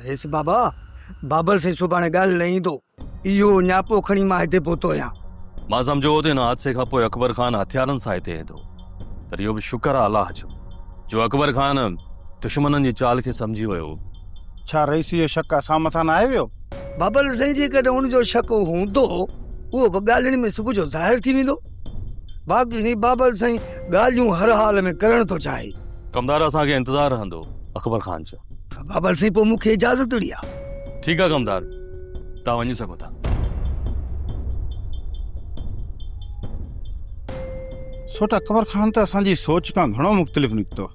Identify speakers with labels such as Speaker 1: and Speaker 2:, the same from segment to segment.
Speaker 1: हेस बाबा बाबल से सुभाणे ॻाल्हि न ईंदो इहो न्यापो खणी मां हिते पहुतो आहियां।
Speaker 2: मां सम्झो होते न हादसे खां पोइ अकबर खान हथियारनि सां हिते ईंदो, पर इहो बि शुक्र आहे अलाह जो अकबर खान दुश्मननि जी चाल खे सम्झी वियो।
Speaker 3: छा रईस जो शक असां मथां न आहे वियो?
Speaker 1: बाबल साईं जेकॾहिं हुनजो शक हूंदो उहो बि ॻाल्हियुनि में सुबुह जो ज़ाहिर थी वेंदो। बाक़ी साईं बाबल साईं ॻाल्हियूं हर हाल में करण थो चाहे।
Speaker 2: कमदार असांखे इंतज़ारु रहंदो अकबर खान जो।
Speaker 1: बाबल साईं पोइ मूंखे इजाज़त ॾिया।
Speaker 2: ठीकु आहे कमदार, तव्हां वञी सघो था।
Speaker 3: सोट अकबर खान त असांजी सोच खां घणो मुख़्तलिफ़ निकितो।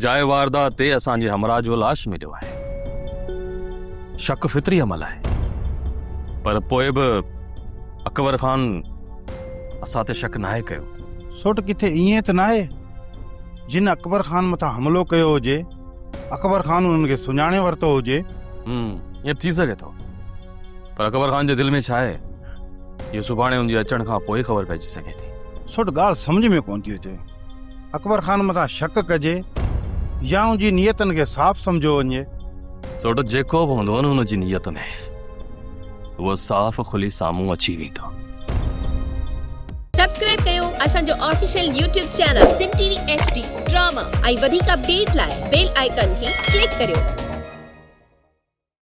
Speaker 2: जाइ वारदात ते असांजे हमरा जो लाश मिलियो आहे। शक फितरी अमल आहे, पर पोइ बि अकबर खान असां ते शक नाहे कयो।
Speaker 3: सोट किथे ईअं त न आहे जिन अकबर खान मथां हमिलो कयो हुजे अकबर खान उन्हनि खे सुञाणे वरितो हुजे।
Speaker 2: ईअं थी सघे थो, पर अकबर खान जे दिलि में छा आहे इहो सुभाणे हुनजे अचण खां पोइ ख़बर पइजी सघे थी।
Speaker 3: सोट ॻाल्हि सम्झ में कोन थी अचे। अकबर खान मथां शक कजे या उनजी नियतनि खे साफ़ सम्झो वञे।
Speaker 2: सोट जेको बि हूंदो न हुनजी नियत में उहो साफ़ खुली साम्हूं अची वेंदो।
Speaker 4: सब्सक्राइब कयो असांजो official YouTube channel Sindh TV HD drama ऐं वधीक अपडेट लाइ बेल आइकन खे क्लिक करियो।